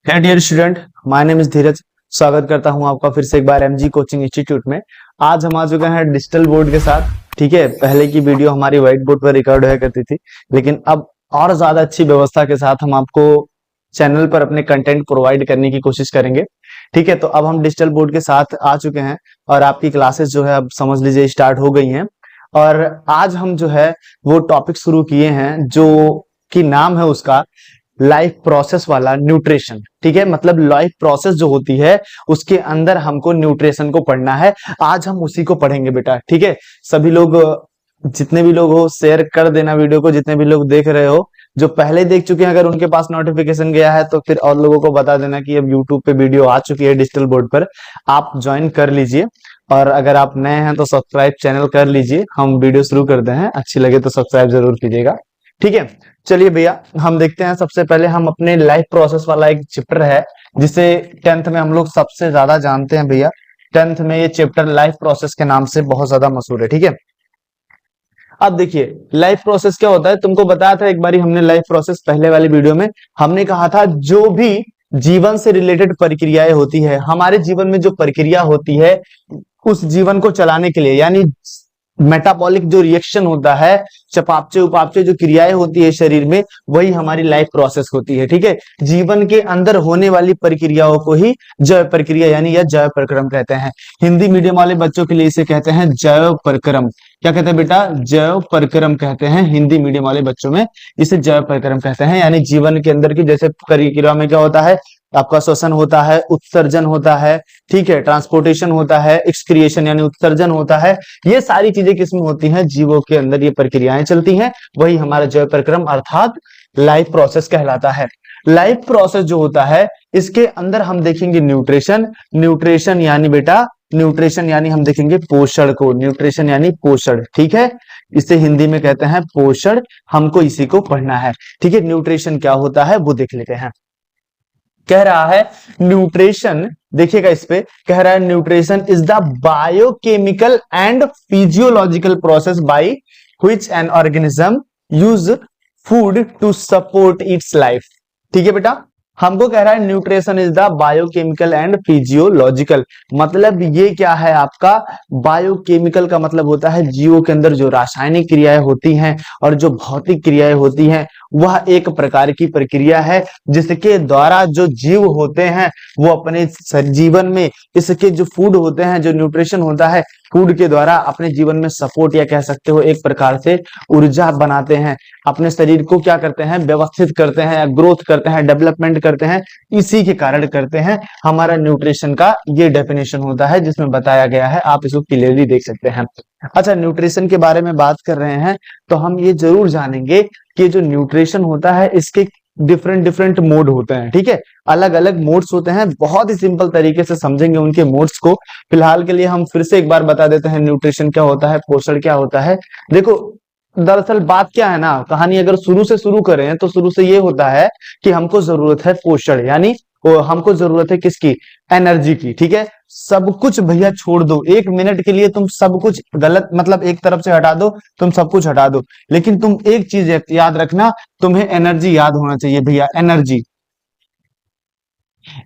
है dear student, my name is Dheeraj. स्वागत करता हूं आपका फिर से एक बार एमजी कोचिंग इंस्टीट्यूट में। आज हम आ चुके हैं डिजिटल बोर्ड के साथ। ठीक है, पहले की वीडियो हमारी व्हाइट बोर्ड पर रिकॉर्ड हुआ करती थी, लेकिन अब और ज्यादा अच्छी व्यवस्था के साथ हम आपको चैनल पर अपने कंटेंट प्रोवाइड करने की कोशिश करेंगे। ठीक है, तो अब हम डिजिटल बोर्ड के साथ आ चुके हैं और आपकी क्लासेस जो है अब समझ लीजिए स्टार्ट हो गई हैं। और आज हम जो है वो टॉपिक शुरू किए हैं जो कि नाम है उसका लाइफ प्रोसेस वाला न्यूट्रिशन। ठीक है, मतलब लाइफ प्रोसेस जो होती है उसके अंदर हमको न्यूट्रिशन को पढ़ना है। आज हम उसी को पढ़ेंगे बेटा। ठीक है, सभी लोग जितने भी लोग हो शेयर कर देना वीडियो को, जितने भी लोग देख रहे हो, जो पहले देख चुके हैं अगर उनके पास नोटिफिकेशन गया है तो फिर और लोगों को बता देना कि अब यूट्यूब पे वीडियो आ चुकी है डिजिटल बोर्ड पर, आप ज्वाइन कर लीजिए। और अगर आप नए हैं तो सब्सक्राइब चैनल कर लीजिए। हम वीडियो शुरू करते हैं, अच्छी लगे तो सब्सक्राइब जरूर कीजिएगा। ठीक है, चलिए भैया हम देखते हैं। सबसे पहले हम अपने लाइफ प्रोसेस वाला एक चैप्टर है जिसे 10th में हम लोग सबसे ज्यादा जानते हैं भैया। 10th में ये चैप्टर लाइफ प्रोसेस के नाम से बहुत ज्यादा मशहूर है। ठीक है, अब देखिए लाइफ प्रोसेस क्या होता है, तुमको बताया था एक बारी हमने लाइफ प्रोसेस पहले वाली वीडियो में। हमने कहा था जो भी जीवन से रिलेटेड प्रक्रियाएं होती है, हमारे जीवन में जो प्रक्रिया होती है उस जीवन को चलाने के लिए, यानी मेटाबॉलिक जो रिएक्शन होता है, चपापचे उपापचे जो क्रियाएं होती है शरीर में, वही हमारी लाइफ प्रोसेस होती है। ठीक है, जीवन के अंदर होने वाली प्रक्रियाओं को ही जैव प्रक्रिया यानी या जैव प्रक्रम कहते हैं। हिंदी मीडियम वाले बच्चों के लिए इसे कहते हैं जैव प्रक्रम। क्या कहते हैं बेटा? जैव प्रक्रम कहते हैं। हिंदी मीडियम वाले बच्चों में इसे जैव प्रक्रम कहते हैं। यानी जीवन के अंदर की जैसे प्रक्रिया में क्या होता है, आपका श्वसन होता है, उत्सर्जन होता है, ठीक है, ट्रांसपोर्टेशन होता है, एक्सक्रिएशन यानी उत्सर्जन होता है। ये सारी चीजें किसमें होती हैं? जीवों के अंदर ये प्रक्रियाएं चलती हैं, वही हमारा जैव प्रक्रम अर्थात लाइफ प्रोसेस कहलाता है। लाइफ प्रोसेस जो होता है इसके अंदर हम देखेंगे न्यूट्रिशन। न्यूट्रिशन यानी बेटा, न्यूट्रिशन यानी हम देखेंगे पोषण को। न्यूट्रिशन यानी पोषण। ठीक है, इसे हिंदी में कहते हैं पोषण। हमको इसी को पढ़ना है। ठीक है, न्यूट्रिशन क्या होता है वो देख लेते हैं। कह रहा है न्यूट्रिशन, देखिएगा इस पे कह रहा है nutrition is the biochemical and physiological process by which an organism use food to support its life. ठीक है बेटा, हमको कह रहा है nutrition is the biochemical and physiological. मतलब ये क्या है आपका? बायोकेमिकल का मतलब होता है जीवों के अंदर जो रासायनिक क्रियाएं होती हैं और जो भौतिक क्रियाएं होती हैं वह एक प्रकार की प्रक्रिया है जिसके द्वारा जो जीव होते हैं वो अपने जीवन में इसके जो फूड होते हैं, जो न्यूट्रिशन होता है, फूड के द्वारा अपने जीवन में सपोर्ट या कह सकते हो एक प्रकार से ऊर्जा बनाते हैं। अपने शरीर को क्या करते हैं? व्यवस्थित करते हैं, ग्रोथ करते हैं, डेवलपमेंट करते हैं। इसी के कारण करते हैं। हमारा न्यूट्रिशन का ये डेफिनेशन होता है जिसमें बताया गया है, आप इसको क्लियरली देख सकते हैं। अच्छा, न्यूट्रिशन के बारे में बात कर रहे हैं तो हम ये जरूर जानेंगे कि जो न्यूट्रिशन होता है इसके डिफरेंट डिफरेंट मोड होते हैं। ठीक है, अलग अलग मोड्स होते हैं। बहुत ही सिंपल तरीके से समझेंगे उनके मोड्स को। फिलहाल के लिए हम फिर से एक बार बता देते हैं न्यूट्रिशन क्या होता है, पोषण क्या होता है। देखो दरअसल बात क्या है ना, कहानी अगर शुरू से शुरू करें तो शुरू से ये होता है कि हमको जरूरत है पोषण, यानी हमको जरूरत है किसकी? एनर्जी की। ठीक है, सब कुछ भैया छोड़ दो, 1 मिनट के लिए तुम सब कुछ गलत मतलब एक तरफ से हटा दो, तुम सब कुछ हटा दो, लेकिन तुम एक चीज याद रखना, तुम्हें एनर्जी याद होना चाहिए भैया। एनर्जी,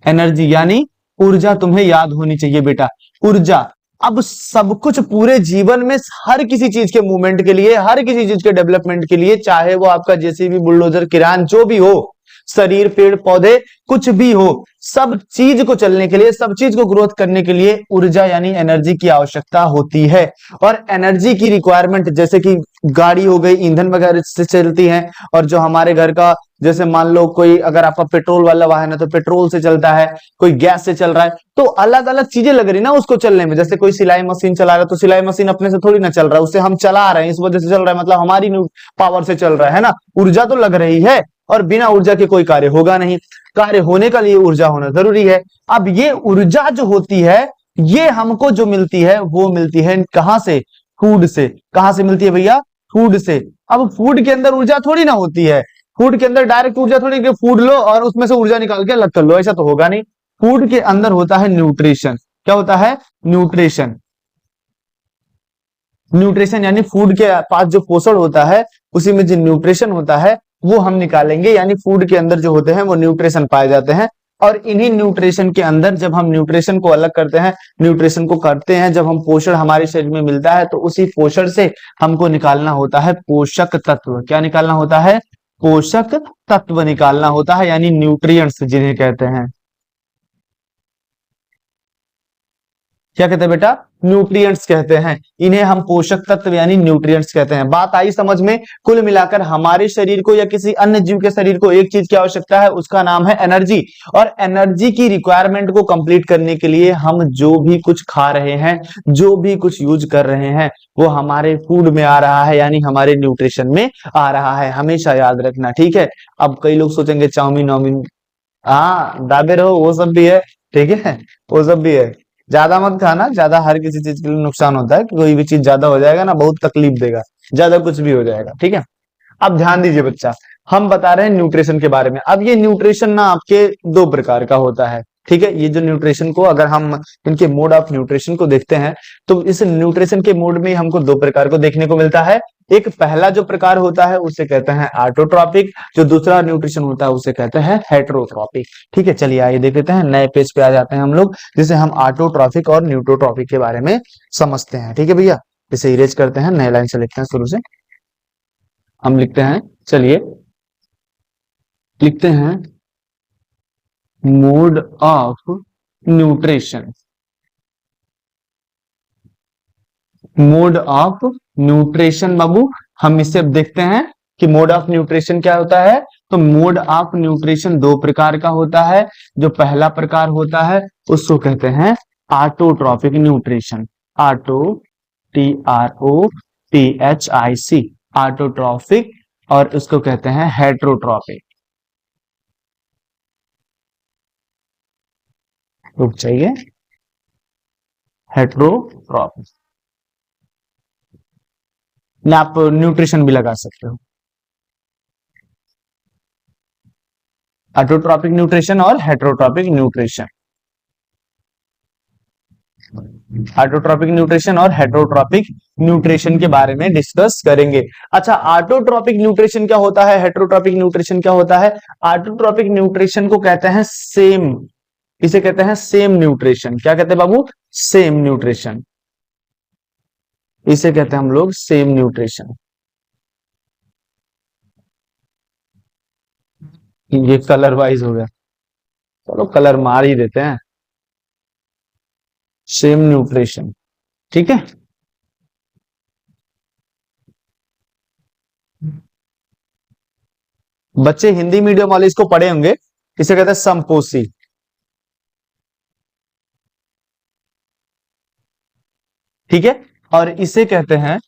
एनर्जी यानी ऊर्जा तुम्हें याद होनी चाहिए बेटा। ऊर्जा। अब सब कुछ पूरे जीवन में हर किसी चीज के मूवमेंट के लिए, हर किसी चीज के डेवलपमेंट के लिए, चाहे वो आपका जेसीबी, बुलडोजर, किरान जो भी हो, शरीर, पेड़ पौधे, कुछ भी हो, सब चीज को चलने के लिए, सब चीज को ग्रोथ करने के लिए ऊर्जा यानी एनर्जी की आवश्यकता होती है। और एनर्जी की रिक्वायरमेंट जैसे कि गाड़ी हो गई, ईंधन वगैरह से चलती है, और जो हमारे घर का जैसे मान लो कोई अगर आपका पेट्रोल वाला वाहन है तो पेट्रोल से चलता है, कोई गैस से चल रहा है, तो अलग अलग चीजें लग रही ना उसको चलने में। जैसे कोई सिलाई मशीन चला रहा है तो सिलाई मशीन अपने से थोड़ी ना चल रहा है, उसे हम चला रहे हैं, इस वजह से चल रहा है, मतलब हमारी पावर से चल रहा है ना। ऊर्जा तो लग रही है और बिना ऊर्जा के कोई कार्य होगा नहीं। कार्य होने के लिए ऊर्जा होना जरूरी है। अब ये ऊर्जा जो होती है ये हमको जो मिलती है वो मिलती है कहां से? फूड से। कहां से मिलती है भैया? फूड से। अब फूड के अंदर ऊर्जा थोड़ी ना होती है, फूड के अंदर डायरेक्ट ऊर्जा थोड़ी कि फूड लो और उसमें से ऊर्जा निकाल के अलग कर लो, ऐसा तो होगा नहीं। फूड के अंदर होता है न्यूट्रिशन। क्या होता है? न्यूट्रिशन। न्यूट्रिशन यानी फूड के पास जो पोषण होता है उसी में जो न्यूट्रिशन होता है वो हम निकालेंगे, यानी फूड के अंदर जो होते हैं वो न्यूट्रिशन पाए जाते हैं और इन्हीं न्यूट्रिशन के अंदर जब हम न्यूट्रिशन को अलग करते हैं, न्यूट्रिशन को करते हैं, जब हम पोषण हमारे शरीर में मिलता है तो उसी पोषण से हमको निकालना होता है पोषक तत्व। क्या निकालना होता है? पोषक तत्व निकालना होता है, यानी न्यूट्रिएंट्स जिन्हें कहते हैं। क्या कहते हैं बेटा? न्यूट्रिएंट्स कहते हैं इन्हें, हम पोषक तत्व यानी न्यूट्रिएंट्स कहते हैं। बात आई समझ में? कुल मिलाकर हमारे शरीर को या किसी अन्य जीव के शरीर को एक चीज की आवश्यकता है, उसका नाम है एनर्जी। और एनर्जी की रिक्वायरमेंट को कंप्लीट करने के लिए हम जो भी कुछ खा रहे हैं, जो भी कुछ यूज कर रहे हैं, वो हमारे फूड में आ रहा है, यानी हमारे न्यूट्रिशन में आ रहा है। हमेशा याद रखना, ठीक है? अब कई लोग सोचेंगे चाउमीन वाउमीन, हाँ दाबे रहो, वो सब भी है, ठीक है, वो सब भी है। ज्यादा मत खाना, ज्यादा हर किसी चीज के लिए नुकसान होता है। कोई भी चीज ज्यादा हो जाएगा ना, बहुत तकलीफ देगा, ज्यादा कुछ भी हो जाएगा, ठीक है? अब ध्यान दीजिए बच्चा, हम बता रहे हैं न्यूट्रिशन के बारे में। अब ये न्यूट्रिशन ना आपके दो प्रकार का होता है, ठीक है? ये जो न्यूट्रिशन को अगर हम इनके मोड ऑफ न्यूट्रिशन को देखते हैं तो इस न्यूट्रिशन के मोड में हमको दो प्रकार को देखने को मिलता है। एक पहला जो प्रकार होता है उसे कहते हैं ऑटोट्रॉपिक, जो दूसरा न्यूट्रिशन होता है उसे कहते हैं हेटरोट्रॉपिक। ठीक है, चलिए आइए देख लेते हैं, नए पेज पे आ जाते हैं हम लोग, जिसे हम ऑटोट्रॉपिक और न्यूट्रोट्रॉपिक के बारे में समझते हैं। ठीक है भैया, इसे इरेज करते हैं, नए लाइन से लिखते हैं, शुरू से हम लिखते हैं। चलिए लिखते हैं mode of nutrition. Mode of nutrition बाबू, हम इसे अब देखते हैं कि मोड ऑफ न्यूट्रिशन क्या होता है। तो मोड ऑफ न्यूट्रिशन दो प्रकार का होता है। जो पहला प्रकार होता है उसको कहते हैं autotrophic nutrition. Auto, TROPHIC, autotrophic, और उसको कहते हैं हेटरोट्रॉपिक। रुक चाहिए, हेटरोट्रॉपिक, ना आप न्यूट्रिशन भी लगा सकते हो। ऑटोट्रॉपिक न्यूट्रिशन और हेटरोट्रॉपिक न्यूट्रिशन। ऑटोट्रॉपिक न्यूट्रिशन और हेटरोट्रॉपिक न्यूट्रिशन के बारे में डिस्कस करेंगे। अच्छा, ऑटोट्रॉपिक न्यूट्रिशन क्या होता है, हेटरोट्रॉपिक न्यूट्रिशन क्या होता है? ऑटोट्रॉपिक न्यूट्रिशन को कहते हैं सेम, इसे कहते हैं सेम न्यूट्रिशन। क्या कहते हैं बाबू? सेम न्यूट्रिशन, इसे कहते हैं हम लोग सेम न्यूट्रिशन। ये कलर वाइज हो गया, चलो कलर मार ही देते हैं, सेम न्यूट्रिशन। ठीक है, बच्चे हिंदी मीडियम वाले इसको पढ़े होंगे, इसे कहते हैं समपोषी। ठीक है, और इसे कहते हैं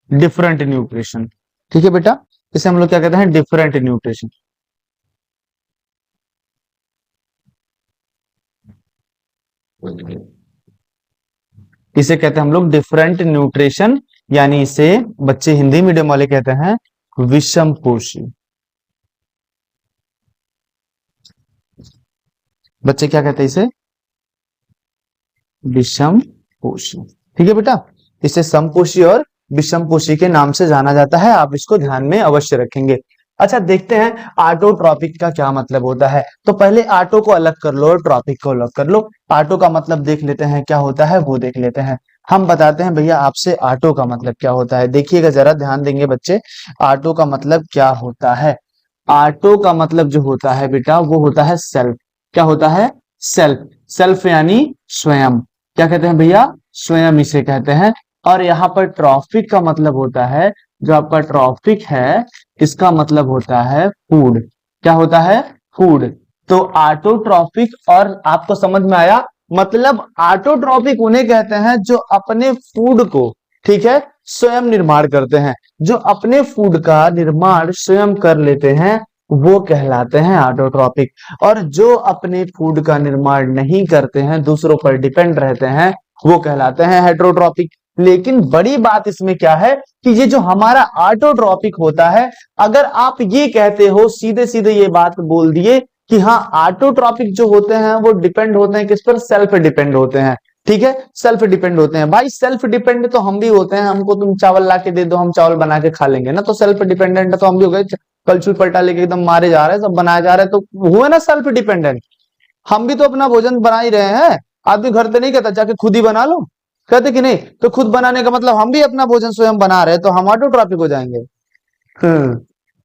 डिफरेंट न्यूट्रिशन। ठीक है बेटा, इसे हम लोग क्या कहते हैं? Different nutrition. इसे कहते हैं हम लोग डिफरेंट न्यूट्रिशन, यानी इसे बच्चे हिंदी मीडियम वाले कहते हैं विषम पोषी। बच्चे क्या कहते हैं इसे? विषम पोषी। ठीक है बेटा, इसे समपोषी और विषम पोषी के नाम से जाना जाता है, आप इसको ध्यान में अवश्य रखेंगे। अच्छा, देखते हैं ऑटोट्रॉपिक का क्या मतलब होता है। तो पहले ऑटो को अलग कर लो और ट्रॉपिक को अलग कर लो। ऑटो का मतलब देख लेते हैं क्या होता है, वो देख लेते हैं। हम बताते हैं भैया आपसे ऑटो का मतलब क्या होता है। देखिएगा जरा, ध्यान देंगे बच्चे, ऑटो का मतलब क्या होता है। ऑटो का मतलब जो होता है बेटा वो होता है सेल्फ। क्या होता है? सेल्फ। सेल्फ यानी स्वयं। क्या कहते हैं भैया? स्वयं इसे कहते हैं। और यहाँ पर ट्रॉपिक का मतलब होता है, जो आपका ट्रॉपिक है इसका मतलब होता है फूड। क्या होता है? फूड। तो ऑटोट्रॉपिक, और आपको समझ में आया, मतलब ऑटोट्रॉपिक उन्हें कहते हैं जो अपने फूड को, ठीक है, स्वयं निर्माण करते हैं। जो अपने फूड का निर्माण स्वयं कर लेते हैं वो कहलाते हैं ऑटोट्रॉपिक। और जो अपने फूड का निर्माण नहीं करते हैं, दूसरों पर डिपेंड रहते हैं, वो कहलाते हैं हेटरोट्रॉपिक। लेकिन बड़ी बात इसमें क्या है कि ये जो हमारा ऑटोट्रॉपिक होता है, अगर आप ये कहते हो, सीधे सीधे ये बात बोल दिए कि हाँ ऑटोट्रॉपिक जो होते हैं वो डिपेंड होते हैं किस पर? सेल्फ डिपेंड होते हैं। ठीक है, सेल्फ डिपेंड होते हैं। भाई सेल्फ डिपेंड तो हम भी होते हैं, हमको तुम चावल ला के दे दो, हम चावल बना के खा लेंगे ना, तो सेल्फ डिपेंडेंट तो हम भी हो गए। कलछुल पलटा लेके एकदम मारे जा रहे हैं, सब बनाया जा रहा है, तो हुए ना सेल्फ डिपेंडेंट। हम भी तो अपना भोजन बना ही रहे हैं। आदमी घर पे नहीं कहता जाके खुद ही बना लो, कहते कि नहीं, तो खुद बनाने का मतलब हम भी अपना भोजन स्वयं बना रहे हैं, तो हम ऑटोट्रॉपिक हो जाएंगे।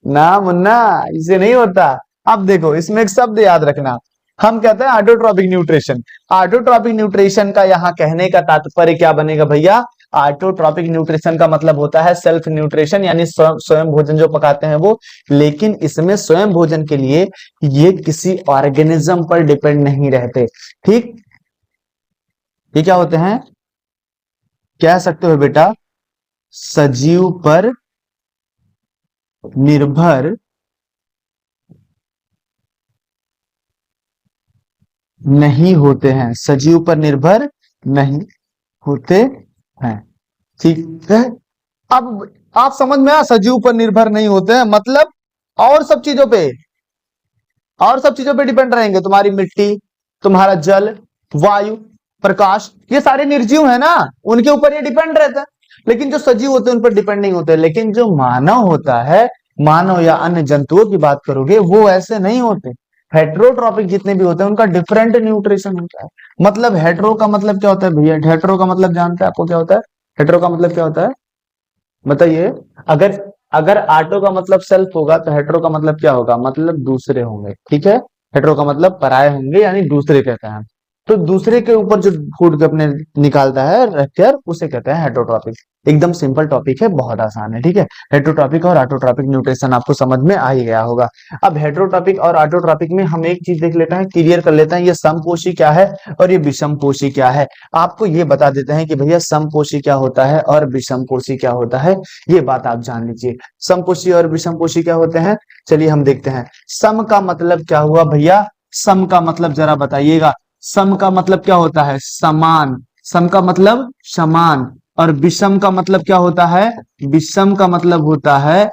ना मुन्ना, इसे नहीं होता। अब देखो इसमें एक शब्द याद रखना, हम कहते हैं ऑटोट्रॉपिक न्यूट्रिशन। ऑटोट्रॉपिक न्यूट्रिशन का यहाँ कहने का तात्पर्य क्या बनेगा भैया? ऑटोट्रॉपिक न्यूट्रिशन का मतलब होता है सेल्फ न्यूट्रिशन, यानी स्वयं भोजन जो पकाते हैं वो। लेकिन इसमें स्वयं भोजन के लिए ये किसी ऑर्गेनिज्म पर डिपेंड नहीं रहते, ठीक। ये क्या होते हैं, कह सकते हो बेटा, सजीव पर निर्भर नहीं होते हैं, सजीव पर निर्भर नहीं होते हैं, ठीक है। अब आप समझ में आया, सजीव पर निर्भर नहीं होते हैं मतलब और सब चीजों पे, और सब चीजों पे डिपेंड रहेंगे। तुम्हारी मिट्टी, तुम्हारा जल, वायु, प्रकाश, ये सारे निर्जीव है ना, उनके ऊपर ये डिपेंड रहता है। लेकिन जो सजीव होते हैं उन पर डिपेंड नहीं होते। लेकिन जो मानव होता है, मानव या अन्य जंतुओं की बात करोगे, वो ऐसे नहीं होते। हेट्रोट्रॉपिक जितने भी होते हैं उनका डिफरेंट न्यूट्रिशन होता है। मतलब हेट्रो का मतलब क्या होता है भैया? हेट्रो का मतलब जानते हैं आपको क्या होता है? हेट्रो का मतलब क्या होता है बताइए। अगर अगर ऑटो का मतलब सेल्फ होगा तो हेट्रो का मतलब क्या होगा? मतलब दूसरे होंगे, ठीक है। हेट्रो का मतलब पराये होंगे, यानी दूसरे कहते हैं। तो दूसरे के ऊपर जो फूड अपने निकालता है रखकर, उसे कहते हैं हेट्रोट्रॉपिक। एकदम सिंपल टॉपिक है, बहुत आसान है, ठीक है। हेट्रोट्रॉपिक और ऑटोट्रॉपिक न्यूट्रिशन आपको समझ में आ ही गया होगा। अब हेट्रोट्रॉपिक और ऑटोट्रॉपिक में हम एक चीज देख लेते हैं, क्लियर कर लेते हैं, ये समपोषी क्या है और ये विषमपोषी क्या है। आपको ये बता देते हैं कि भैया समपोषी क्या होता है और विषमपोषी क्या होता है, ये बात आप जान लीजिए। समपोषी और विषमपोषी क्या होते हैं, चलिए हम देखते हैं। सम का मतलब क्या हुआ भैया? सम का मतलब जरा बताइएगा। सम का मतलब क्या होता है? समान। सम का मतलब समान। और विषम का मतलब क्या होता है? विषम का मतलब होता है,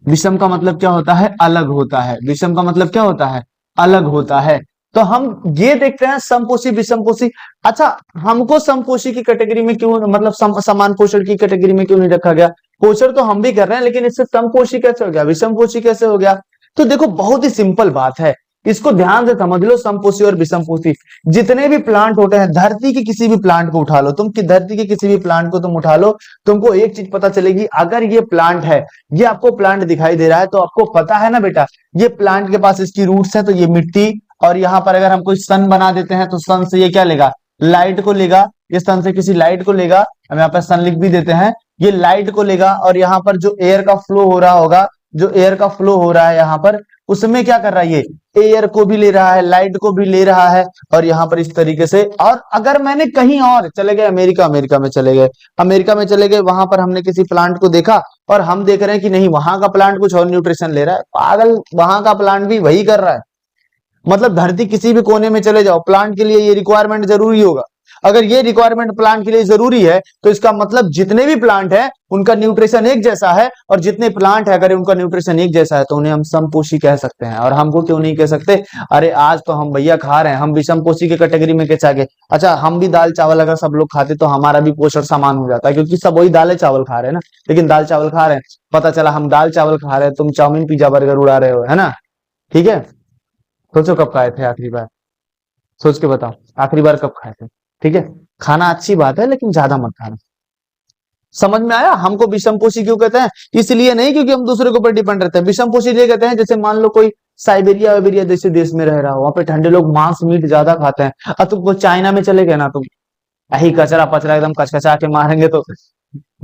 विषम का मतलब क्या होता है? अलग होता है। विषम का मतलब क्या होता है? अलग होता है। तो हम ये देखते हैं समपोषी विषमपोषी। अच्छा, हमको समपोषी की कैटेगरी में क्यों, मतलब समान पोषण की कैटेगरी में क्यों नहीं रखा गया? पोषण तो हम भी कर रहे हैं, लेकिन इससे समपोषी कैसे हो गया, विषमपोषी कैसे हो गया? तो देखो बहुत ही सिंपल बात है, इसको ध्यान से समझ लो। समपोषी और विषमपोषी जितने भी प्लांट होते हैं, धरती के किसी भी प्लांट को उठा लो तुम, कि धरती के किसी भी प्लांट को तुम उठा लो, तुमको एक चीज पता चलेगी। अगर ये प्लांट है, ये आपको प्लांट दिखाई दे रहा है, तो आपको पता है ना बेटा, ये प्लांट के पास इसकी रूट्स है, तो ये मिट्टी, और यहाँ पर अगर हम कोई सन बना देते हैं तो सन से ये क्या लेगा? लाइट को लेगा। ये सन से किसी लाइट को लेगा, हम यहाँ पर सन लिख भी देते हैं, ये लाइट को लेगा। और यहाँ पर जो एयर का फ्लो हो रहा होगा, जो एयर का फ्लो हो रहा है यहाँ पर, उसमें क्या कर रहा है? ये एयर को भी ले रहा है, लाइट को भी ले रहा है, और यहाँ पर इस तरीके से। और अगर मैंने कहीं और चले गए, अमेरिका, अमेरिका में चले गए, अमेरिका में चले गए, वहां पर हमने किसी प्लांट को देखा और हम देख रहे हैं कि नहीं, वहां का प्लांट कुछ और न्यूट्रिशन ले रहा है, पागल, वहां का प्लांट भी वही कर रहा है। मतलब धरती किसी भी कोने में चले जाओ, प्लांट के लिए ये रिक्वायरमेंट जरूरी होगा। अगर ये रिक्वायरमेंट प्लांट के लिए जरूरी है, तो इसका मतलब जितने भी प्लांट है उनका न्यूट्रिशन एक जैसा है, और जितने प्लांट है अगर उनका न्यूट्रिशन एक जैसा है, तो उन्हें हम समपोषी कह सकते हैं। और हमको क्यों नहीं कह सकते? अरे आज तो हम भैया खा रहे हैं, हम भी समपोषी की कैटेगरी में कैसे आ गए? अच्छा, हम भी दाल चावल अगर सब लोग खाते तो हमारा भी पोषण समान हो जाता है, क्योंकि सब वही दाल चावल खा रहे हैं ना। लेकिन दाल चावल खा रहे हैं, पता चला हम दाल चावल खा रहे हैं, तुम चाउमीन पिज्जा बर्गर उड़ा रहे हो, है ना। ठीक है, सोचो कब खाए थे आखिरी बार, सोच के बताओ आखिरी बार कब खाए थे। ठीक है, खाना अच्छी बात है, लेकिन ज्यादा मत खाना। समझ में आया? हमको विषमपोषी क्यों कहते हैं? इसलिए नहीं क्योंकि हम दूसरे के ऊपर डिपेंड रहते हैं। विषमपोषी ये कहते हैं, जैसे मान लो कोई साइबेरिया वाइबेरिया जैसे देश में रह रहा हो, वहां पे ठंडे लोग मांस मीट ज्यादा खाते हैं, और तुम चाइना में चले गए ना, तुम यही कचरा पचरा एकदम कचकचा के मारेंगे तो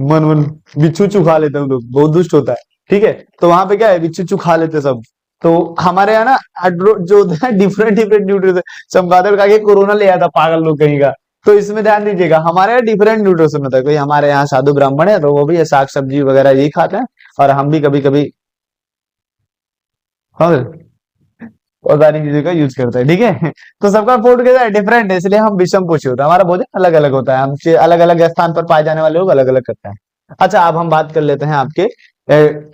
मन मन बिच्छू चू खा लेते हैं लोग, बहुत दुष्ट होता है। ठीक है, तो वहां पे क्या है, बिच्छू चू खा लेते सब। तो हमारे यहाँ ना जो डिफरेंट डिफरेंट न्यूट्रिशन, चमगादड़ खा के कोरोना ले आया था पागल लोग कहीं का। तो इसमें ध्यान दीजिएगा, हमारे यहाँ डिफरेंट न्यूट्रिशन होता है। कोई हमारे यहाँ साधु ब्राह्मण है तो वो भी साग सब्जी वगैरह यही खाते हैं, और हम भी कभी कभी और सारी चीजों का यूज करते हैं। ठीक है, तो सबका फूड कैसा है, डिफरेंट है, इसलिए हम विषम पोषी होता है, हमारा भोजन अलग अलग होता है, हम अलग अलग स्थान पर पाए जाने वाले लोग अलग अलग करते हैं। अच्छा, अब हम बात कर लेते हैं आपके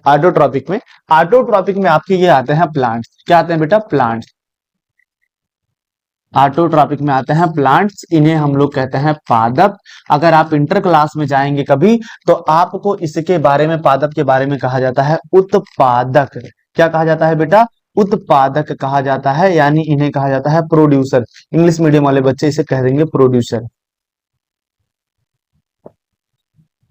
ऑटोट्रॉपिक में। ऑटोट्रॉपिक में आपके ये आते हैं प्लांट्स। क्या आते हैं बेटा? प्लांट्स। ऑटोट्रॉपिक में आते हैं प्लांट्स, इन्हें हम लोग कहते हैं पादप। अगर आप इंटर क्लास में जाएंगे कभी तो आपको इसके बारे में, पादप के बारे में कहा जाता है उत्पादक। क्या कहा जाता है बेटा? उत्पादक कहा जाता है, यानी इन्हें कहा जाता है प्रोड्यूसर। इंग्लिश मीडियम वाले बच्चे इसे कह देंगे प्रोड्यूसर।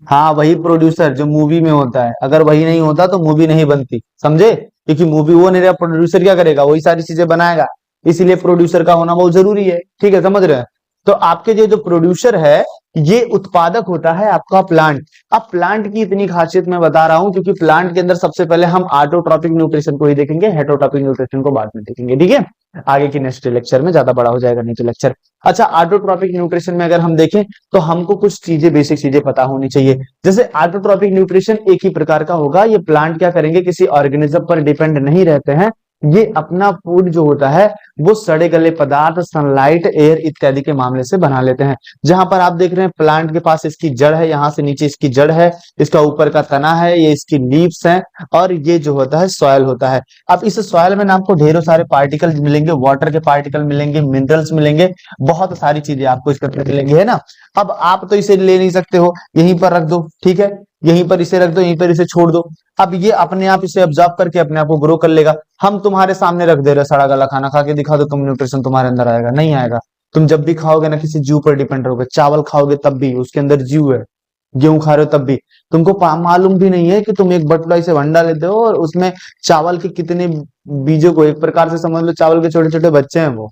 हाँ, वही प्रोड्यूसर जो मूवी में होता है, अगर वही नहीं होता तो मूवी नहीं बनती, समझे? क्योंकि मूवी वो नहीं रहा, प्रोड्यूसर क्या करेगा? वही सारी चीजें बनाएगा, इसीलिए प्रोड्यूसर का होना बहुत जरूरी है। ठीक है, समझ रहे हैं? तो आपके जो जो प्रोड्यूसर है, ये उत्पादक होता है आपका प्लांट। अब प्लांट की इतनी खासियत मैं बता रहा हूं क्योंकि प्लांट के अंदर सबसे पहले हम ऑटोट्रॉपिक न्यूट्रिशन को ही देखेंगे, हेटरोट्रॉपिक न्यूट्रिशन को बाद में देखेंगे। ठीक है, आगे की नेक्स्ट लेक्चर में, ज्यादा बड़ा हो जाएगा नहीं तो लेक्चर। अच्छा, ऑटोट्रॉपिक न्यूट्रिशन में अगर हम देखें तो हमको कुछ चीजें, बेसिक चीजें पता होनी चाहिए। जैसे ऑटोट्रॉपिक न्यूट्रिशन एक ही प्रकार का होगा, ये प्लांट क्या करेंगे, किसी ऑर्गेनिज्म पर डिपेंड नहीं रहते हैं। ये अपना फूड जो होता है वो सड़े गले पदार्थ, सनलाइट, एयर इत्यादि के मामले से बना लेते हैं। जहां पर आप देख रहे हैं प्लांट के पास इसकी जड़ है, यहां से नीचे इसकी जड़ है, इसका ऊपर का तना है, ये इसकी लीव्स हैं, और ये जो होता है सॉयल होता है। अब इस सॉयल में ना आपको ढेरों सारे पार्टिकल मिलेंगे, वाटर के पार्टिकल मिलेंगे, मिनरल्स मिलेंगे, बहुत सारी चीजें आपको इसके अंदर मिलेंगी, है ना। अब आप तो इसे ले नहीं सकते हो, यहीं पर रख दो, ठीक है, यहीं पर इसे रख दो, यहीं पर इसे छोड़ दो। अब ये अपने आप इसे ऑब्जॉर्व करके अपने आप को ग्रो कर लेगा। हम तुम्हारे सामने रख दे रहे, सड़ा गला खाना खा के दिखा दो, तुम न्यूट्रिशन तुम्हारे अंदर आएगा? नहीं आएगा। तुम जब भी खाओगे ना, किसी जीव पर डिपेंड रहोगे। चावल खाओगे तब भी उसके अंदर जीव है, गेहूं खा रहे हो तब भी तुमको मालूम भी नहीं है कि तुम एक बटुला से अंडा लेते हो और उसमें चावल के कितने बीजों को, एक प्रकार से समझ लो चावल के छोटे छोटे बच्चे हैं वो।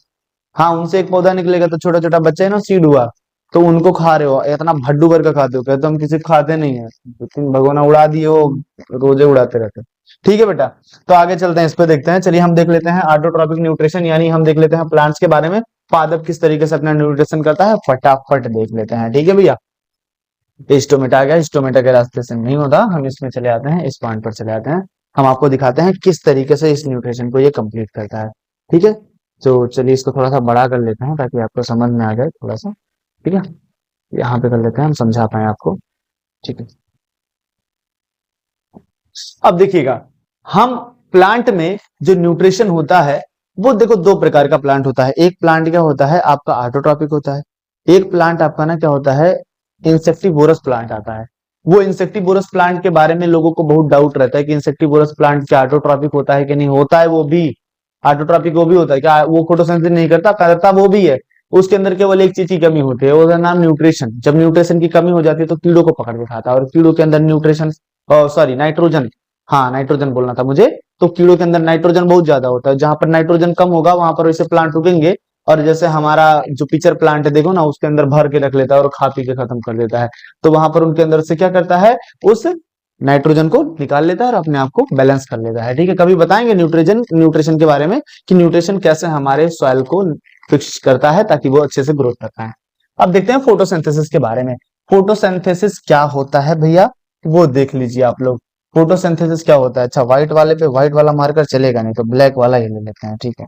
हाँ, उनसे एक पौधा निकलेगा तो छोटा छोटा बच्चा है ना, सीड हुआ, तो उनको खा रहे हो, इतना भड्डू भर का खाते हो? कहते हम किसी को खाते नहीं है, तुम भगोना उड़ा दिए हो, रोजे उड़ाते रहते हो। ठीक है बेटा, तो आगे चलते हैं, इस पे देखते हैं। चलिए हम देख लेते हैं ऑटोट्रॉपिक न्यूट्रिशन, यानी हम देख लेते हैं प्लांट्स के बारे में, पादप किस तरीके से अपना न्यूट्रिशन करता है, फटाफट देख लेते हैं। ठीक है भैया, स्टोमेटा आ गया, स्टोमेटा के रास्ते से नहीं होता, हम इसमें चले आते हैं, इस पॉइंट पर चले आते हैं। हम आपको दिखाते हैं किस तरीके से इस न्यूट्रिशन को ये कंप्लीट करता है। ठीक है, तो चलिए इसको थोड़ा सा बड़ा कर लेते हैं ताकि आपको समझ में आ जाए थोड़ा सा। ठीक है, यहाँ पे कर लेते हैं, हम समझा पाए आपको। ठीक है, अब देखिएगा, हम प्लांट में जो न्यूट्रिशन होता है वो देखो दो प्रकार का प्लांट होता है। एक प्लांट क्या होता है आपका, ऑटोट्रॉपिक होता है। एक प्लांट आपका ना क्या होता है, इंसेक्टिवोरस प्लांट आता है। वो इंसेक्टिवोरस प्लांट के बारे में लोगों को बहुत डाउट रहता है कि इंसेक्टिवोरस प्लांट क्या ऑटोट्रॉपिक होता है कि नहीं। होता है वो भी, ऑटोट्रॉपिक वो भी होता है। क्या वो फोटोसिंथेसिस नहीं करता? करता वो भी है। उसके अंदर केवल एक चीज की कमी होती है, उसका नाम न्यूट्रिशन। जब न्यूट्रिशन की कमी हो जाती है तो कीड़ों को पकड़ के खाता है, और कीड़ों के अंदर न्यूट्रिशन, सॉरी नाइट्रोजन, हाँ नाइट्रोजन बोलना था मुझे। तो कीड़ों के अंदर नाइट्रोजन बहुत ज्यादा होता है, जहां पर नाइट्रोजन कम होगा वहां पर वैसे प्लांट उगेंगे। और जैसे हमारा जो पिचर प्लांट है देखो ना, उसके अंदर भर के रख लेता है और खा पी के खत्म कर देता है। तो वहां पर उनके अंदर से क्या करता है, उस नाइट्रोजन को निकाल लेता है और अपने आप को बैलेंस कर लेता है। ठीक है, कभी बताएंगे न्यूट्रिशन के बारे में कि न्यूट्रिशन कैसे हमारे सॉइल को फिक्स करता है ताकि वो अच्छे से ग्रोथ करता है। अब देखते हैं फोटोसिंथेसिस के बारे में। फोटोसिंथेसिस क्या होता है भैया, वो देख लीजिए आप लोग। फोटोसिंथेसिस क्या होता है? अच्छा, व्हाइट वाले पे व्हाइट वाला मार्कर चलेगा नहीं तो ब्लैक वाला ही ले लेते हैं। ठीक है,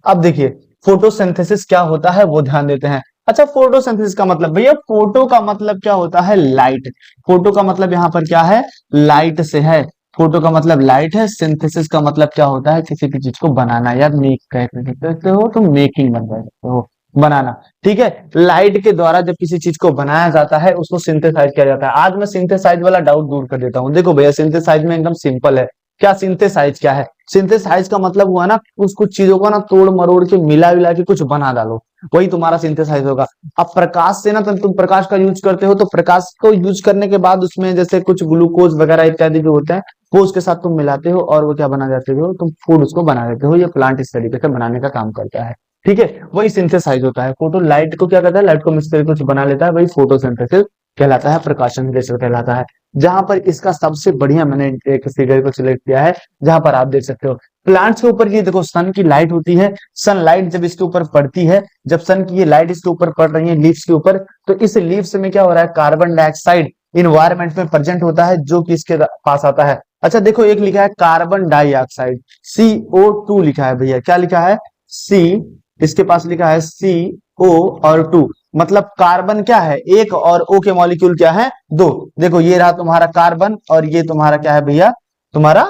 अब देखिए फोटोसिंथेसिस क्या होता है वो ध्यान देते हैं। अच्छा, फोटोसिंथेसिस का मतलब भैया, फोटो का मतलब क्या होता है, लाइट। फोटो का मतलब यहाँ पर क्या है, लाइट से है। फोटो का मतलब लाइट है। सिंथेसिस का मतलब क्या होता है, किसी भी चीज को बनाना या मेक कहते हो तो मेकिंग बन सकते हो, बनाना। ठीक है, लाइट के द्वारा जब किसी चीज को बनाया जाता है उसको सिंथेसाइज किया जाता है। आज मैं सिंथेसाइज वाला डाउट दूर कर देता हूँ। देखो भैया, सिंथेसाइज में एकदम सिंपल है। क्या सिंथेसाइज क्या है? सिंथेसाइज का मतलब हुआ ना, कुछ चीजों को ना तोड़ मरोड़ के मिला विला के कुछ बना डालो, वही तुम्हारा सिंथेसाइज होगा। अब प्रकाश से ना तुम प्रकाश का यूज करते हो, तो प्रकाश को यूज करने के बाद उसमें जैसे कुछ ग्लूकोज वगैरह इत्यादि जो होते हैं वो उसके साथ तुम मिलाते हो और वो क्या बना जाते हो, तुम फूड उसको बना देते हो। ये प्लांट इस तरीके से बनाने का काम करता है। ठीक है, वही सिंथेसाइज होता है। फोटो लाइट को क्या करता है, लाइट को मिक्स करके कुछ बना लेता है, वही फोटोसिंथेसिस कहलाता है, प्रकाश संश्लेषण कहलाता है। जहां पर इसका सबसे बढ़िया मैंने एक फिगर को सिलेक्ट किया है, जहां पर आप देख सकते हो प्लांट्स के ऊपर ये देखो सन की लाइट होती है। सन लाइट जब इसके ऊपर पड़ती है, जब सन की ये लाइट इसके ऊपर पड़ रही है लीव्स के ऊपर, तो इस लीव्स में क्या हो रहा है, कार्बन डाइऑक्साइड इन्वायरमेंट में प्रेजेंट होता है जो कि इसके पास आता है। अच्छा देखो, एक लिखा है कार्बन डाइऑक्साइड, CO2 लिखा है भैया। क्या लिखा है? सी, इसके पास लिखा है CO और 2, मतलब कार्बन क्या है एक, और ओ के मॉलिक्यूल क्या है, दो। देखो ये रहा तुम्हारा कार्बन और ये तुम्हारा क्या है भैया, तुम्हारा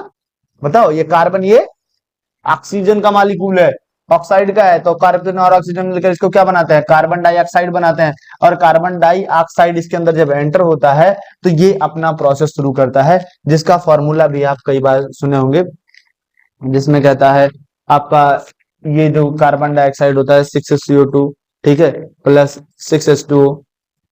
बताओ, ये कार्बन ये ऑक्सीजन का मॉलिक्यूल है, ऑक्साइड का है, तो कार्बन और ऑक्सीजन मिलकर इसको क्या बनाते हैं, कार्बन डाइऑक्साइड बनाते हैं। और कार्बन डाइऑक्साइड इसके अंदर जब एंटर होता है तो ये अपना प्रोसेस शुरू करता है, जिसका फॉर्मूला भी आप कई बार सुने होंगे, जिसमें कहता है आपका ये जो कार्बन डाइऑक्साइड होता है 6CO2, ठीक है, प्लस 6H2O,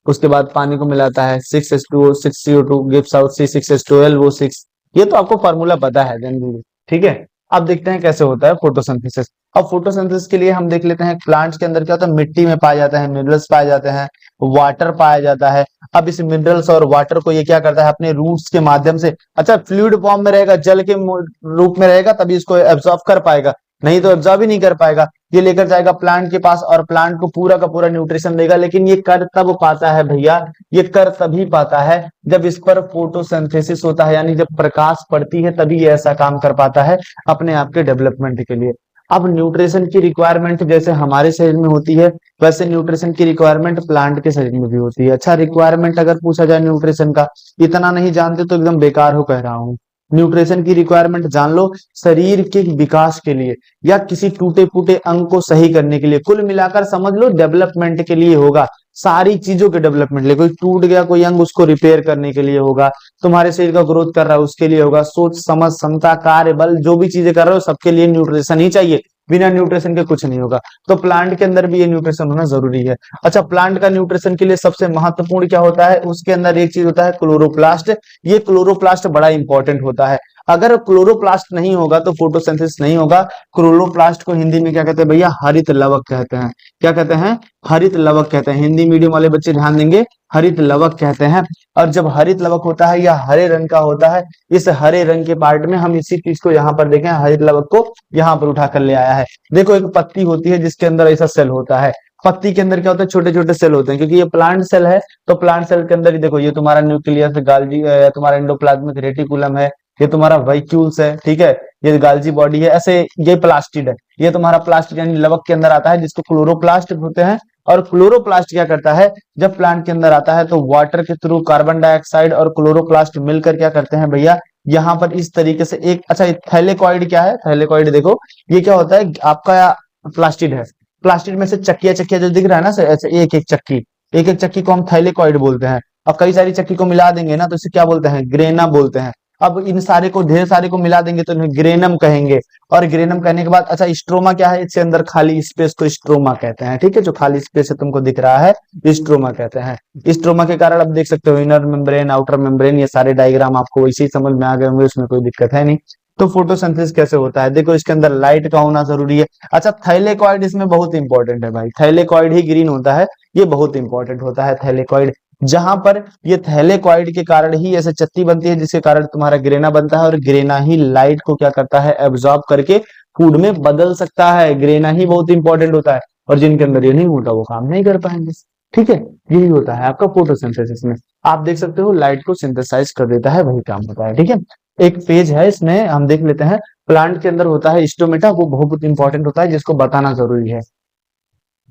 उसके बाद पानी को मिलाता है 6H2O, 6CO2 gives out C6H12O6। ये तो आपको फॉर्मूला पता है जनरली, ठीक है। अब देखते हैं कैसे होता है फोटोसिंथेसिस। अब फोटोसिंथेसिस के लिए हम देख लेते हैं प्लांट्स के अंदर क्या होता है, मिट्टी में पाया जाता है, मिनरल्स पाए जाते हैं, वाटर पाया जाता है। अब इस मिनरल्स और वाटर को ये क्या करता है, अपने रूट्स के माध्यम से, अच्छा फ्लूइड फॉर्म में रहेगा, जल के रूप में रहेगा तभी इसको एब्जॉर्ब कर पाएगा, नहीं तो एब्जॉर्ब ही नहीं कर पाएगा। ये लेकर जाएगा प्लांट के पास और प्लांट को पूरा का पूरा न्यूट्रिशन देगा। लेकिन ये कर तब पाता है भैया, ये कर तभी पाता है जब इस पर फोटोसिंथेसिस होता है, यानी जब प्रकाश पड़ती है तभी ये ऐसा काम कर पाता है अपने आप के डेवलपमेंट के लिए। अब न्यूट्रिशन की रिक्वायरमेंट जैसे हमारे शरीर में होती है, वैसे न्यूट्रिशन की रिक्वायरमेंट प्लांट के शरीर में भी होती है। अच्छा, रिक्वायरमेंट अगर पूछा जाए न्यूट्रिशन का, इतना नहीं जानते तो एकदम बेकार हो कह रहा हूँ। न्यूट्रिशन की रिक्वायरमेंट जान लो, शरीर के विकास के लिए या किसी टूटे फूटे अंग को सही करने के लिए, कुल मिलाकर समझ लो डेवलपमेंट के लिए होगा, सारी चीजों के डेवलपमेंट लिए। कोई टूट गया कोई अंग, उसको रिपेयर करने के लिए होगा, तुम्हारे शरीर का ग्रोथ कर रहा है उसके लिए होगा, सोच समझ क्षमता कार्य बल जो भी चीजें कर रहे हो सबके लिए न्यूट्रिशन ही चाहिए, बिना न्यूट्रिशन के कुछ नहीं होगा। तो प्लांट के अंदर भी ये न्यूट्रिशन होना जरूरी है। अच्छा, प्लांट का न्यूट्रिशन के लिए सबसे महत्वपूर्ण क्या होता है, उसके अंदर एक चीज होता है क्लोरोप्लास्ट। ये क्लोरोप्लास्ट बड़ा इंपॉर्टेंट होता है। अगर क्लोरोप्लास्ट नहीं होगा तो फोटोसिंथेसिस नहीं होगा। क्लोरोप्लास्ट को हिंदी में क्या कहते हैं भैया, हरित लवक कहते हैं। क्या कहते हैं, हरित लवक कहते हैं। हिंदी मीडियम वाले बच्चे ध्यान देंगे, हरित लवक कहते हैं। और जब हरित लवक होता है या हरे रंग का होता है, इस हरे रंग के पार्ट में हम इसी चीज को यहाँ पर देखें, हरित लवक को यहाँ पर उठा कर ले आया है। देखो एक पत्ती होती है जिसके अंदर ऐसा सेल होता है। पत्ती के अंदर क्या होता है, छोटे छोटे सेल होते हैं, क्योंकि ये प्लांट सेल है। तो प्लांट सेल के अंदर ही देखो, ये तुम्हारा न्यूक्लियस, गाल्जी, तुम्हारा एंडोप्लाज्मिक रेटिकुलम है, ये तुम्हारा वैक्यूल्स है, ठीक है, ये गाल्जी बॉडी है, ऐसे ये प्लास्टिड है, ये तुम्हारा प्लास्टिड यानी लवक के अंदर आता है, जिसको क्लोरोप्लास्ट होते हैं। और क्लोरोप्लास्ट क्या करता है, जब प्लांट के अंदर आता है तो वाटर के थ्रू कार्बन डाइऑक्साइड और क्लोरोप्लास्ट मिलकर क्या करते हैं भैया, यहाँ पर इस तरीके से एक, अच्छा थैलेकॉइड क्या है, थैलेकॉइड देखो ये क्या होता है, आपका प्लास्टिड है। प्लास्टिड में से चक्किया चक्किया जो दिख रहा है ना, ऐसे एक एक चक्की को हम थैलेकॉइड बोलते हैं। अब कई सारी चक्की को मिला देंगे ना तो इसे क्या बोलते हैं, ग्रेना बोलते हैं। अब इन सारे को, ढेर सारे को मिला देंगे तो इन्हें ग्रेनम कहेंगे। और ग्रेनम कहने के बाद, अच्छा स्ट्रोमा क्या है, इसके अंदर खाली स्पेस को स्ट्रोमा कहते हैं, ठीक है, जो खाली स्पेस है तुमको दिख रहा है, स्ट्रोमा कहते हैं। स्ट्रोमा के कारण अब देख सकते हो इनर मेम्ब्रेन, आउटर मेम्ब्रेन, ये सारे डायग्राम आपको वैसे ही समझ में आ गए होंगे, उसमें कोई दिक्कत है नहीं। तो फोटोसिंथेसिस कैसे होता है, देखो इसके अंदर लाइट का होना जरूरी है। अच्छा, थैलेकॉइड इसमें बहुत इंपॉर्टेंट है भाई, थैलेकॉइड ही ग्रीन होता है, ये बहुत इंपॉर्टेंट होता है थैलेकॉइड। जहां पर ये थैलेकॉइड के कारण ही ऐसे चत्ती बनती है, जिसके कारण तुम्हारा ग्रेना बनता है, और ग्रेना ही लाइट को क्या करता है, एब्जॉर्ब करके फूड में बदल सकता है। ग्रेना ही बहुत इंपॉर्टेंट होता है, और जिनके अंदर ये नहीं होता वो काम नहीं कर पाएंगे, ठीक है। यही होता है आपका फोटोसिंथेसिस में, आप देख सकते हो लाइट को सिंथेसाइज कर देता है, वही काम होता है, ठीक है। एक पेज है इसमें हम देख लेते हैं, प्लांट के अंदर होता है स्टोमेटा, वो बहुत इंपॉर्टेंट होता है जिसको बताना जरूरी है।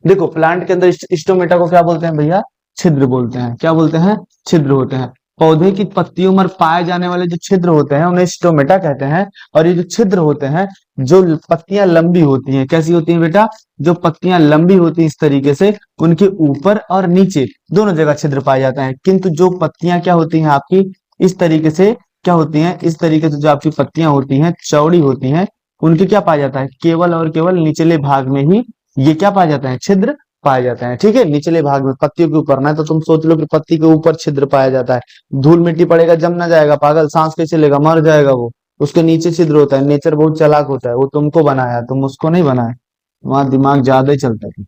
देखो प्लांट के अंदर स्टोमेटा को क्या बोलते हैं भैया, छिद्र बोलते हैं। क्या बोलते हैं, छिद्र होते हैं। पौधे की पत्तियों में पाए जाने वाले जो छिद्र होते हैं उन्हें स्टोमेटा कहते हैं। और ये जो छिद्र होते हैं, जो पत्तियां लंबी होती हैं, कैसी होती हैं बेटा, जो पत्तियां लंबी होती हैं इस तरीके से, उनके ऊपर और नीचे दोनों जगह छिद्र पाए जाते हैं। किंतु जो पत्तियां क्या होती हैं आपकी इस तरीके से, क्या होती हैं इस तरीके से, जो आपकी पत्तियां होती हैं चौड़ी होती हैं, उनके क्या पाया जाता है, केवल और केवल निचले भाग में ही ये क्या पाया जाता है, छिद्र पाए जाते हैं, ठीक है। निचले भाग में, पत्तियों के ऊपर ना, तो तुम सोच लो कि पत्ती के ऊपर छिद्र पाया जाता है। धूल मिट्टी पड़ेगा जम ना जाएगा, पागल, सांस कैसे लेगा, मर जाएगा वो। उसके नीचे छिद्र होता है। नेचर बहुत चालाक होता है, वो तुमको बनाया, तुम उसको नहीं बनाया, वहां दिमाग ज्यादा ही चलता है,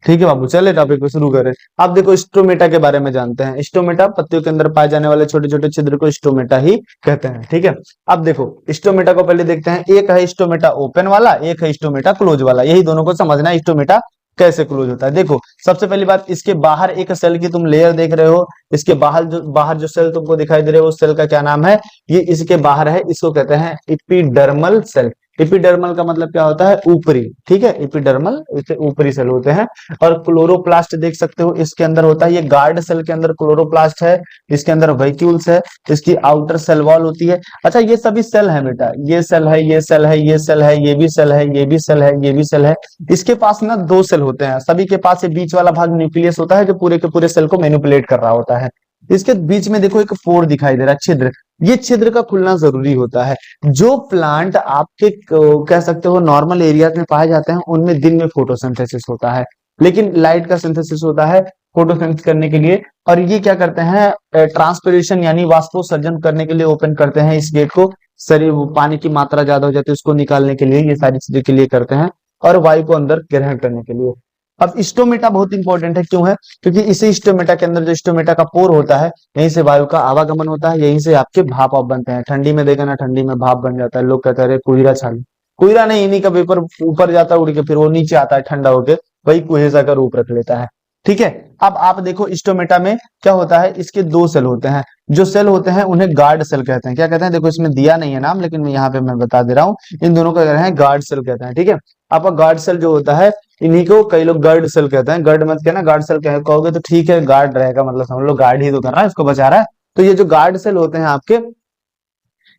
ठीक है बाबू। चले टॉपिक को शुरू करें। अब देखो स्टोमेटा के बारे में जानते हैं। स्टोमेटा, पत्तियों के अंदर पाए जाने वाले छोटे छोटे छिद्र को स्टोमेटा ही कहते हैं, ठीक है। अब देखो स्टोमेटा को पहले देखते हैं। एक है स्टोमेटा ओपन वाला, एक है स्टोमेटा क्लोज वाला, यही दोनों को समझना है स्टोमेटा कैसे क्लोज होता है। देखो सबसे पहली बात, इसके बाहर एक सेल की तुम लेयर देख रहे हो, इसके बाहर जो सेल तुमको दिखाई दे रहे हो उस सेल का क्या नाम है, ये इसके बाहर है, इसको कहते हैं एपिडर्मल सेल। एपिडर्मल का मतलब क्या होता है, ऊपरी, ठीक है, एपिडर्मल इससे ऊपरी सेल होते हैं। और क्लोरोप्लास्ट देख सकते हो इसके अंदर होता है, ये गार्ड सेल के अंदर क्लोरोप्लास्ट है, इसके अंदर वैक्यूल्स है, इसकी आउटर सेल वॉल होती है। अच्छा, ये सभी सेल है बेटा, ये सेल है, ये सेल है, ये सेल है, ये भी सेल है, ये भी सेल है, ये भी सेल है। इसके पास ना दो सेल होते हैं सभी के पास, ये बीच वाला भाग न्यूक्लियस होता है जो पूरे के पूरे सेल को मैनिपुलेट कर रहा होता है। इसके बीच में देखो एक पोर दिखाई दे रहा है, छिद्र, ये छिद्र का खुलना जरूरी होता है। जो प्लांट आपके कह सकते हो नॉर्मल एरिया में पाए जाते हैं उनमें दिन में फोटोसिंथेसिस होता है, लेकिन लाइट का सिंथेसिस होता है फोटोसिंथेसिस करने के लिए। और ये क्या करते हैं, ट्रांसपिरेशन यानी वाष्पोसर्जन करने के लिए ओपन करते हैं इस गेट को, शरीर पानी की मात्रा ज्यादा हो जाती है उसको निकालने के लिए, ये सारी चीजें के लिए करते हैं, और वायु को अंदर ग्रहण करने के लिए। अब स्टोमेटा बहुत इंपॉर्टेंट है, क्यों है, क्योंकि इसी स्टोमेटा के अंदर जो स्टोमेटा का पोर होता है, यहीं से वायु का आवागमन होता है, यहीं से आपके भाप आप बनते हैं। ठंडी में देखा ना, ठंडी में भाप बन जाता है, लोग कहते हैं अरे कुहिरा छाली, कुहिरा नहीं, इन्हीं का वेपर ऊपर जाता है उड़ के, फिर वो नीचे आता है ठंडा होके, वही कुहेसा का रूप रख लेता है। ठीक है, अब आप देखो स्टोमेटा में क्या होता है, इसके दो सेल होते हैं, जो सेल होते हैं उन्हें गार्ड सेल कहते हैं। क्या कहते हैं, देखो इसमें दिया नहीं है नाम, लेकिन यहाँ पे मैं बता दे रहा हूँ, इन दोनों को कहते हैं गार्ड सेल कहते हैं। ठीक है, आपका गार्ड सेल जो होता है, इन्हीं को कई लोग गर्ड सेल कहते हैं, गर्ड मत कहना, गार्ड सेल कहोगे तो ठीक है, गार्ड रहेगा, मतलब समझ लो गार्ड ही तो कर रहा है, इसको बचा रहा है। तो ये जो गार्ड सेल होते हैं आपके,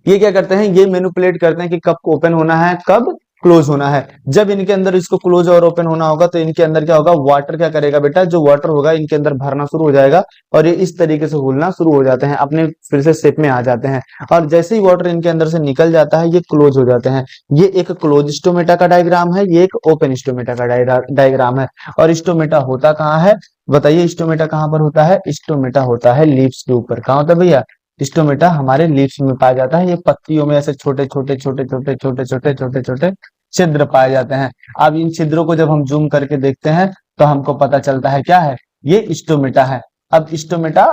ये क्या करते हैं, ये मैनिपुलेट करते हैं कि कब ओपन होना है, कब क्लोज होना है। जब इनके अंदर इसको क्लोज और ओपन होना होगा तो इनके अंदर क्या होगा, वाटर क्या करेगा बेटा, जो वाटर होगा इनके अंदर भरना शुरू हो जाएगा, और ये इस तरीके से घुलना शुरू हो जाते हैं, अपने फिर से शेप में आ जाते हैं। और जैसे ही वाटर इनके अंदर से निकल जाता है ये क्लोज हो जाते हैं। ये एक क्लोज स्टोमेटा का डायग्राम है, ये एक ओपन स्टोमेटा का डायग्राम है। और स्टोमेटा होता कहाँ है, बताइए, स्टोमेटा कहाँ पर होता है, स्टोमेटा होता है लीव्स के ऊपर। कहाँ होता है भैया, स्टोमेटा हमारे लीव्स में पाया जाता है, ये पत्तियों में ऐसे छोटे छोटे छोटे छोटे छोटे छोटे छोटे छोटे छिद्र पाए जाते हैं। अब इन छिद्रों को जब हम जूम करके देखते हैं तो हमको पता चलता है क्या है, ये स्टोमेटा है। अब स्टोमेटा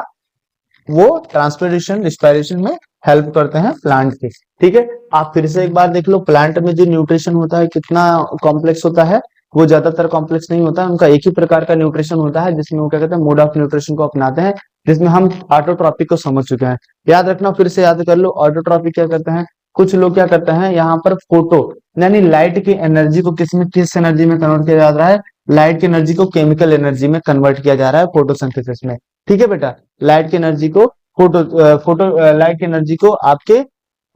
वो ट्रांसपिरेशन रिस्पायरेशन में हेल्प करते हैं प्लांट के। ठीक है, आप फिर से एक बार देख लो, प्लांट में जो न्यूट्रिशन होता है कितना कॉम्प्लेक्स होता है, वो ज्यादातर कॉम्प्लेक्स नहीं होता है, उनका एक ही प्रकार का न्यूट्रिशन होता है, जिसमें वो क्या कहते हैं, मोड ऑफ न्यूट्रिशन को अपनाते हैं, जिसमें हम ऑटोट्रॉपिक को समझ चुके हैं। याद रखना, फिर से याद कर लो, ऑटोट्रॉपिक क्या करते हैं, कुछ लोग क्या करते हैं यहाँ पर फोटो यानी लाइट की एनर्जी को किस एनर्जी में कन्वर्ट किया जा रहा है, लाइट की एनर्जी को केमिकल एनर्जी में कन्वर्ट किया जा रहा है फोटोसिंथेसिस में। ठीक है बेटा, लाइट की एनर्जी को लाइट की एनर्जी को आपके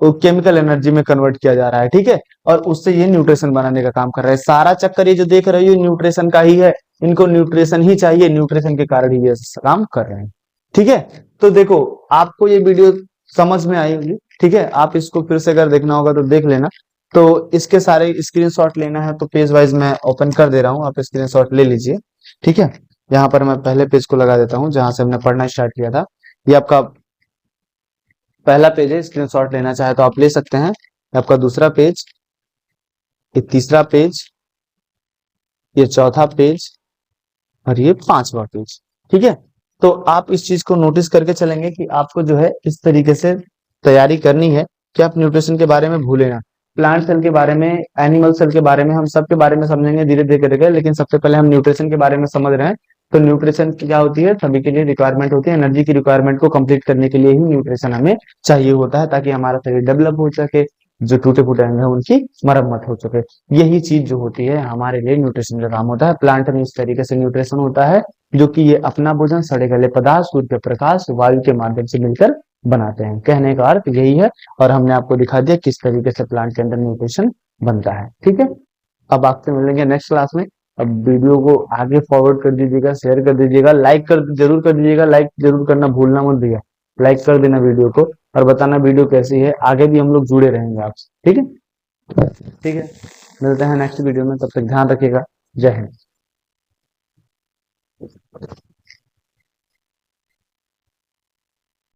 केमिकल एनर्जी में कन्वर्ट किया जा रहा है। ठीक है, और उससे ये न्यूट्रिशन बनाने का काम कर रहा है। सारा चक्कर ये जो देख रहे हो न्यूट्रिशन का ही है, इनको न्यूट्रिशन ही चाहिए, न्यूट्रिशन के कारण ही ये काम कर रहे हैं। ठीक है, तो देखो आपको ये वीडियो समझ में आई होगी। ठीक है, आप इसको फिर से अगर देखना होगा तो देख लेना। तो इसके सारे स्क्रीनशॉट लेना है तो पेज वाइज मैं ओपन कर दे रहा हूँ, आप स्क्रीनशॉट ले लीजिए। ठीक है, यहाँ पर मैं पहले पेज को लगा देता हूँ जहां से हमने पढ़ना स्टार्ट किया था। ये आपका पहला पेज है, स्क्रीनशॉट लेना चाहे तो आप ले सकते हैं। आपका दूसरा पेज, ये तीसरा पेज, ये चौथा पेज, और ये पांचवा पेज। ठीक है, तो आप इस चीज को नोटिस करके चलेंगे कि आपको जो है इस तरीके से तैयारी करनी है कि आप न्यूट्रिशन के बारे में भूले ना। प्लांट सेल के बारे में, एनिमल सेल के बारे में, हम सब के बारे में समझेंगे धीरे धीरे करके, लेकिन सबसे पहले हम न्यूट्रिशन के बारे में समझ रहे हैं। तो न्यूट्रिशन क्या होती है, सभी के लिए रिक्वायरमेंट होती है, एनर्जी की रिक्वायरमेंट को कंप्लीट करने के लिए ही न्यूट्रिशन हमें चाहिए होता है, ताकि हमारा शरीर डेवलप हो सके, जो टूटे फूटे अंग है उनकी मरम्मत हो सके। यही चीज जो होती है हमारे लिए न्यूट्रिशन का काम होता है। प्लांट में इस तरीके से न्यूट्रिशन होता है, जो कि ये अपना भोजन सड़े गले पदार्थ, सूर्य के प्रकाश, वायु के माध्यम से मिलकर बनाते हैं। कहने का अर्थ यही है, और हमने आपको दिखा दिया किस तरीके से प्लांट के अंदर न्यूट्रिशन बनता है। ठीक है, अब आपसे मिलेंगे नेक्स्ट क्लास में। अब वीडियो को आगे फॉरवर्ड कर दीजिएगा, शेयर कर दीजिएगा, लाइक जरूर कर दीजिएगा, लाइक जरूर करना भूलना मत भैया, लाइक कर देना वीडियो को, और बताना वीडियो कैसी है, आगे भी हम लोग जुड़े रहेंगे आपसे। ठीक है, ठीक है, मिलते हैं नेक्स्ट वीडियो में, तब तक ध्यान रखिएगा। जय हिंद।